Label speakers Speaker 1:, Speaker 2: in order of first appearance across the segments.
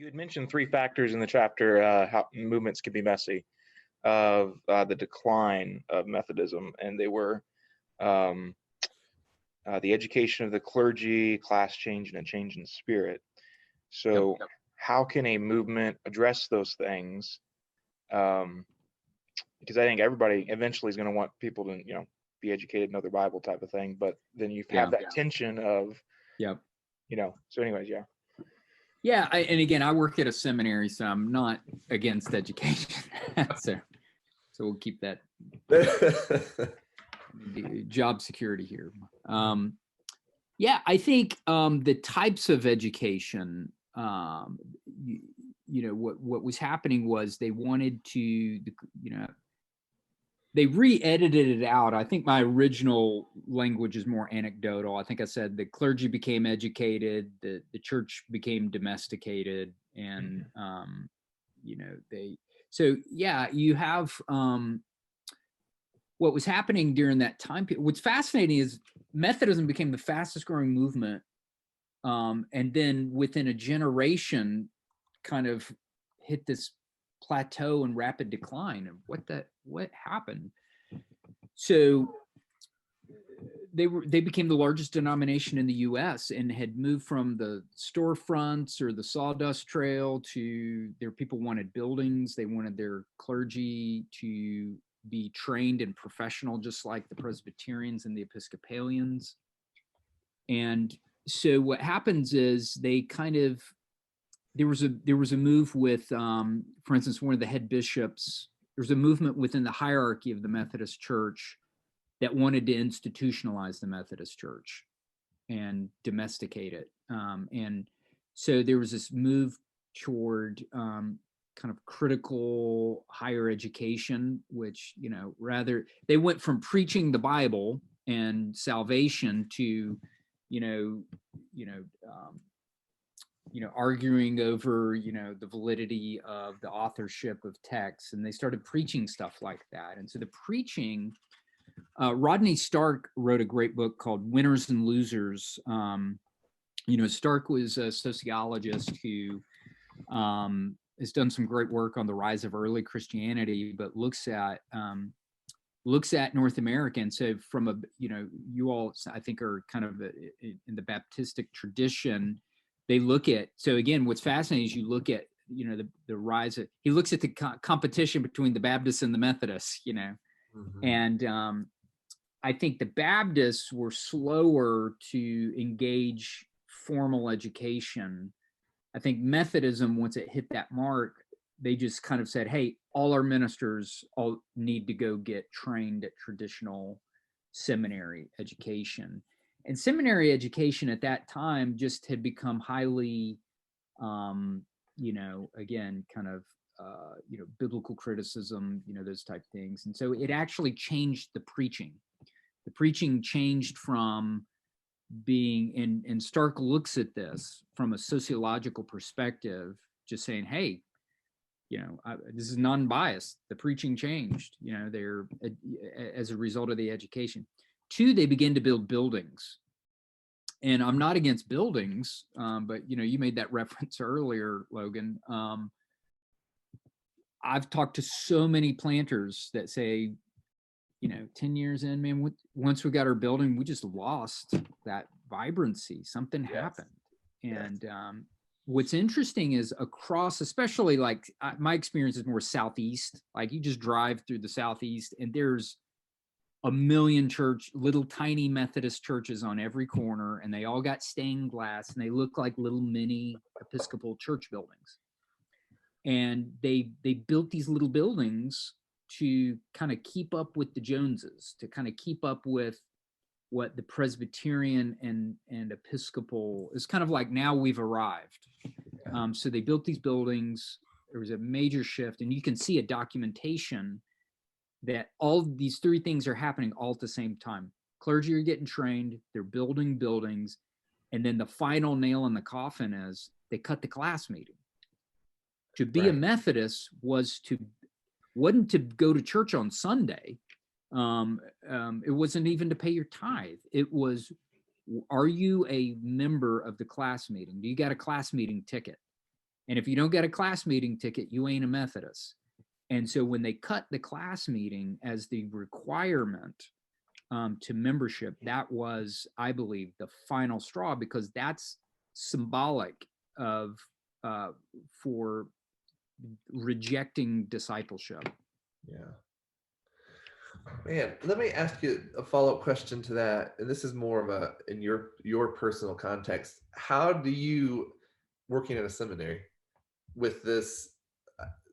Speaker 1: You had mentioned three factors in the chapter, how movements can be messy, of the decline of Methodism, and they were um, the education of the clergy, class change, and a change in spirit. So,
Speaker 2: Yep.
Speaker 1: how can a movement address those things? Because I think everybody eventually is going to want people to, be educated, know their Bible type of thing. But then you have that tension of,
Speaker 2: Yep.
Speaker 1: So anyways, yeah.
Speaker 2: Yeah, and again, I work at a seminary, so I'm not against education. so we'll keep that job security here. I think the types of education, what was happening was they wanted to, they re-edited it out. I think my original language is more anecdotal. I think I said the clergy became educated, the church became domesticated, and you have what was happening during that time period. What's fascinating is Methodism became the fastest growing movement, and then within a generation, kind of hit this plateau and rapid decline. And what happened? So they became the largest denomination in the U.S. and had moved from the storefronts or the sawdust trail to their people wanted buildings. They wanted their clergy to be trained and professional, just like the Presbyterians and the Episcopalians. And so what happens is they kind of, there was a move with, for instance, one of the head bishops, there's a movement within the hierarchy of the Methodist Church that wanted to institutionalize the Methodist Church and domesticate it. And so there was this move toward kind of critical higher education, which, rather, they went from preaching the Bible and salvation to, arguing over, the validity of the authorship of texts, and they started preaching stuff like that. And so the preaching, Rodney Stark wrote a great book called Winners and Losers. Stark was a sociologist who has done some great work on the rise of early Christianity, but looks at North America. And so from you all, I think, are kind of in the Baptistic tradition. They look at, so again, what's fascinating is you look at, the rise of, he looks at the competition between the Baptists and the Methodists,
Speaker 3: Mm-hmm.
Speaker 2: And I think the Baptists were slower to engage formal education. I think Methodism, once it hit that mark, they just kind of said, hey, all our ministers all need to go get trained at traditional seminary education. And seminary education at that time just had become highly, again, kind of, biblical criticism, those type things. And so it actually changed the preaching. The preaching changed from being, and Stark looks at this from a sociological perspective, just saying, hey, this is non-biased. The preaching changed, they're as a result of the education. Two, they begin to build buildings. And I'm not against buildings, but, you made that reference earlier, Logan. I've talked to so many planters that say, 10 years in, man, once we got our building, we just lost that vibrancy. Something happened. And what's interesting is across, especially like my experience is more Southeast, like you just drive through the Southeast and there's a million little tiny Methodist churches on every corner, and they all got stained glass and they look like little mini Episcopal church buildings. And they built these little buildings to kind of keep up with the Joneses, to kind of keep up with what the Presbyterian and Episcopal is kind of like, now we've arrived. So they built these buildings. There was a major shift, and you can see a documentation that all these three things are happening all at the same time. Clergy are getting trained, they're building buildings, and then the final nail in the coffin is they cut the class meeting. To be a Methodist wasn't to go to church on Sunday. It wasn't even to pay your tithe. It was, are you a member of the class meeting? Do you got a class meeting ticket? And if you don't get a class meeting ticket, you ain't a Methodist. And so when they cut the class meeting as the requirement to membership, that was, I believe, the final straw, because that's symbolic of for rejecting discipleship.
Speaker 3: Yeah. Man, let me ask you a follow-up question to that. And this is more of a, in your personal context, how do you, working at a seminary with this,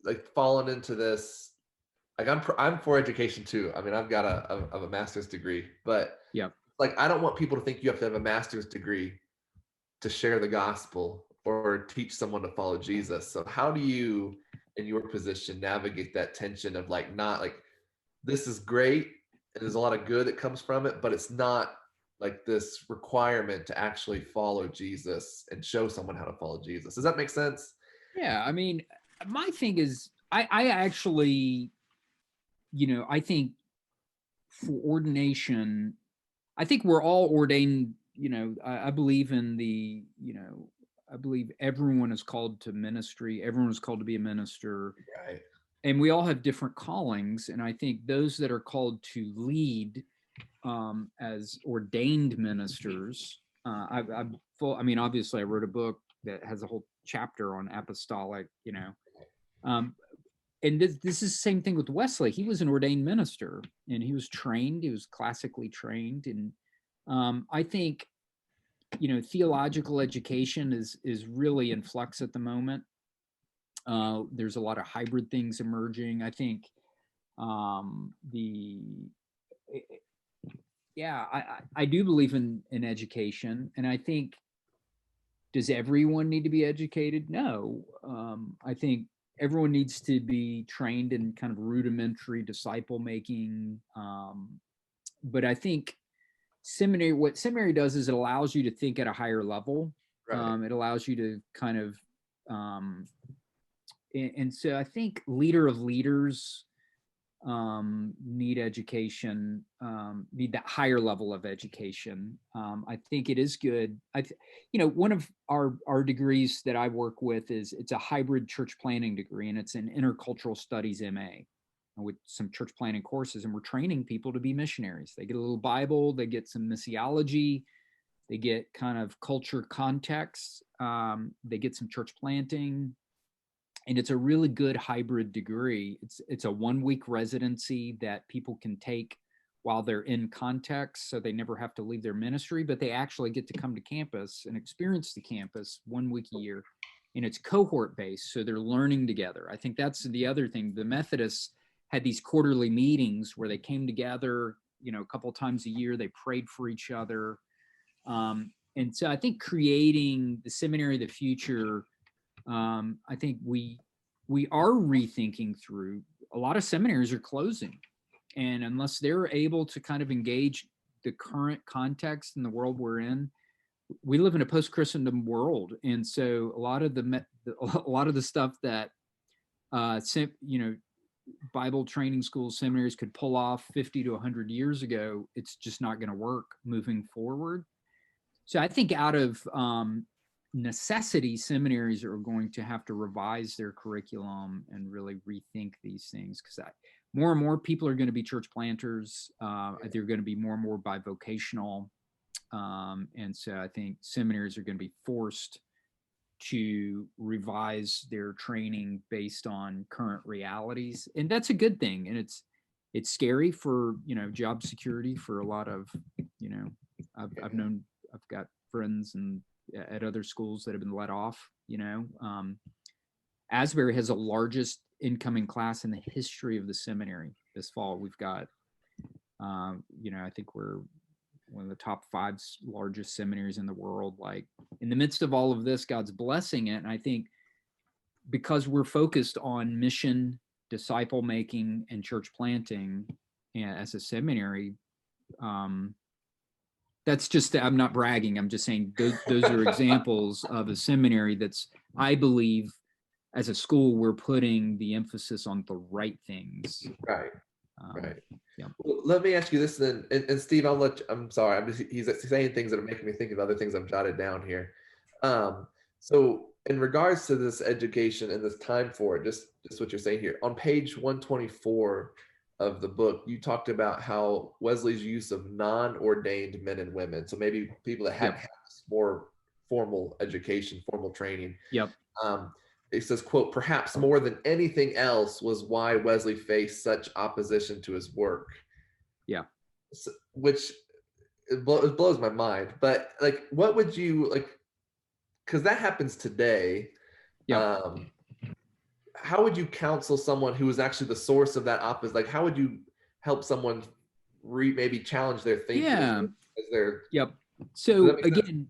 Speaker 3: like falling into this, like I'm for education too. I mean, I've got a master's degree, but
Speaker 2: yeah,
Speaker 3: like, I don't want people to think you have to have a master's degree to share the gospel or teach someone to follow Jesus. So how do you, in your position, navigate that tension of like, not like, this is great and there's a lot of good that comes from it, but it's not like this requirement to actually follow Jesus and show someone how to follow Jesus. Does that make sense?
Speaker 2: Yeah, I mean, my thing is, I actually, I think for ordination, I think we're all ordained, I believe in the, I believe everyone is called to ministry. Everyone is called to be a minister.
Speaker 3: Right.
Speaker 2: And we all have different callings. And I think those that are called to lead as ordained ministers, I mean, obviously I wrote a book that has a whole chapter on apostolic, and this is the same thing with Wesley. He was an ordained minister and he was trained, he was classically trained. And I think, theological education is really in flux at the moment. There's a lot of hybrid things emerging. I think I do believe in education. And I think, does everyone need to be educated? No. I think everyone needs to be trained in kind of rudimentary disciple making. But I think what seminary does is it allows you to think at a higher level.
Speaker 3: Right.
Speaker 2: It allows you to kind of, and so I think leader of leaders need education, need that higher level of education. I think it is good. One of our degrees that I work with it's a hybrid church planning degree, and it's an intercultural studies MA with some church planning courses, and we're training people to be missionaries. They get a little Bible, they get some missiology, they get kind of culture context, they get some church planting. And it's a really good hybrid degree. It's a 1-week residency that people can take while they're in context, so they never have to leave their ministry, but they actually get to come to campus and experience the campus 1 week a year. And it's cohort based, so they're learning together. I think that's the other thing. The Methodists had these quarterly meetings where they came together, a couple of times a year. They prayed for each other. And so I think creating the seminary of the future, I think we are rethinking through. A lot of seminaries are closing, and unless they're able to kind of engage the current context in the world we're in, we live in a post-Christendom world, and so a lot of the stuff that Bible training schools, seminaries could pull off 50 to 100 years ago, it's just not going to work moving forward. So I think out of necessity, seminaries are going to have to revise their curriculum and really rethink these things, because more and more people are going to be church planters. They're going to be more and more bivocational. And so I think seminaries are going to be forced to revise their training based on current realities. And that's a good thing. And it's scary for, job security for a lot of, I've got friends and at other schools that have been let off. Asbury has the largest incoming class in the history of the seminary this fall. We've got, I think we're one of the top 5 largest seminaries in the world. Like, in the midst of all of this, God's blessing it. And I think because we're focused on mission, disciple making, and church planting as a seminary, that's just, I'm not bragging. I'm just saying those are examples of a seminary that's, I believe, as a school, we're putting the emphasis on the right things.
Speaker 3: Right. Right.
Speaker 2: Yeah.
Speaker 3: Well, let me ask you this then, and Steve, I'm sorry, he's saying things that are making me think of other things I've jotted down here. So in regards to this education and this time for it, just what you're saying here, on page 124 of the book, you talked about how Wesley's use of non-ordained men and women, so maybe people that hadn't had this more formal education, formal training.
Speaker 2: Yep.
Speaker 3: It says, quote, perhaps more than anything else was why Wesley faced such opposition to his work.
Speaker 2: Yeah.
Speaker 3: So, which it blows my mind. But like, what would you like? Because that happens today.
Speaker 2: Yeah.
Speaker 3: How would you counsel someone who was actually the source of that opposite? Like, how would you help someone maybe challenge their thinking?
Speaker 2: Yeah.
Speaker 3: As their,
Speaker 2: Yep. So again,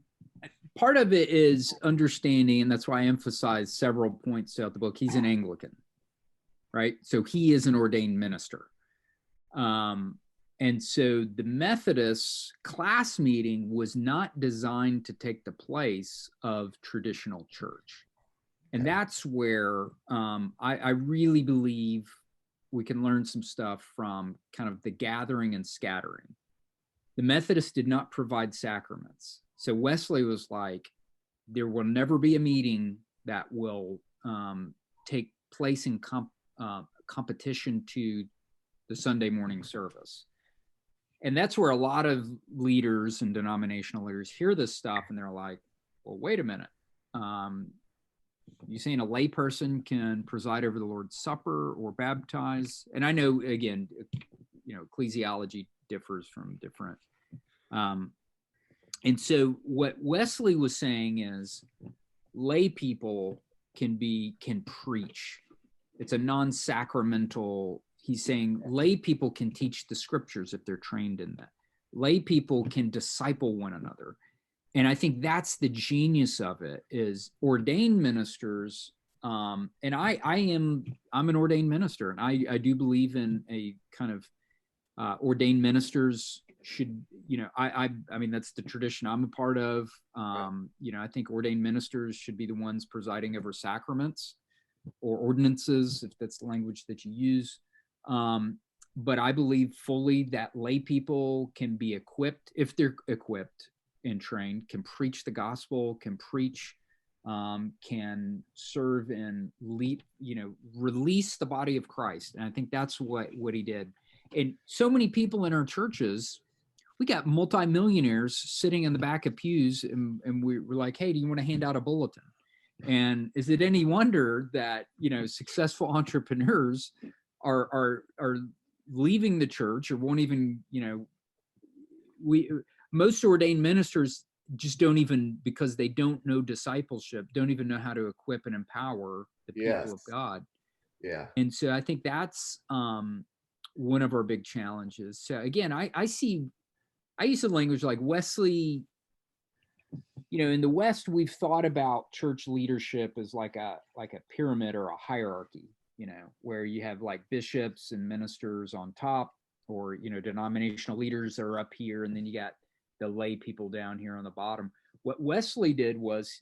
Speaker 2: part of it is understanding, and that's why I emphasize several points throughout the book. He's an Anglican, right? So he is an ordained minister. And so the Methodist class meeting was not designed to take the place of traditional church. And that's where I really believe we can learn some stuff from kind of the gathering and scattering. The Methodists did not provide sacraments. So Wesley was like, there will never be a meeting that will take place in competition to the Sunday morning service. And that's where a lot of leaders and denominational leaders hear this stuff and they're like, well, wait a minute. You saying a layperson can preside over the Lord's Supper or baptize? And I know, again, ecclesiology differs from different. And so what Wesley was saying is lay people can preach. It's a non-sacramental. He's saying lay people can teach the scriptures if they're trained in that. Lay people can disciple one another. And I think that's the genius of it is ordained ministers. And I'm an ordained minister, and I do believe in a kind of ordained ministers should, I mean, that's the tradition I'm a part of. I think ordained ministers should be the ones presiding over sacraments or ordinances, if that's the language that you use. But I believe fully that lay people can be equipped, if they're equipped and trained, can preach the gospel, can preach, can serve and lead, release the body of Christ. And I think that's what he did. And so many people in our churches, we got multimillionaires sitting in the back of pews, and we're like, hey, do you want to hand out a bulletin? And is it any wonder that, successful entrepreneurs are leaving the church or won't even, most ordained ministers just don't even, because they don't know discipleship, don't even know how to equip and empower the people of God.
Speaker 3: Yeah.
Speaker 2: And so I think that's one of our big challenges. So again, I use the language like Wesley, in the West, we've thought about church leadership as like a pyramid or a hierarchy, where you have like bishops and ministers on top, or, denominational leaders are up here, and then you got the lay people down here on the bottom. What Wesley did was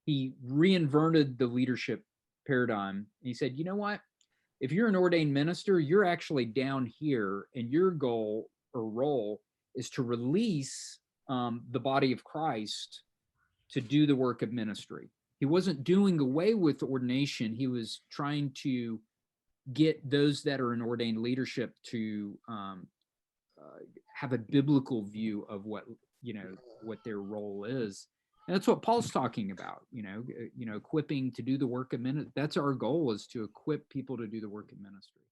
Speaker 2: he reinverted the leadership paradigm. He said, you know what? If you're an ordained minister, you're actually down here, and your goal or role is to release the body of Christ to do the work of ministry. He wasn't doing away with ordination. He was trying to get those that are in ordained leadership to have a biblical view of what their role is. And that's what Paul's talking about, equipping to do the work of ministry. That's our goal, is to equip people to do the work of ministry.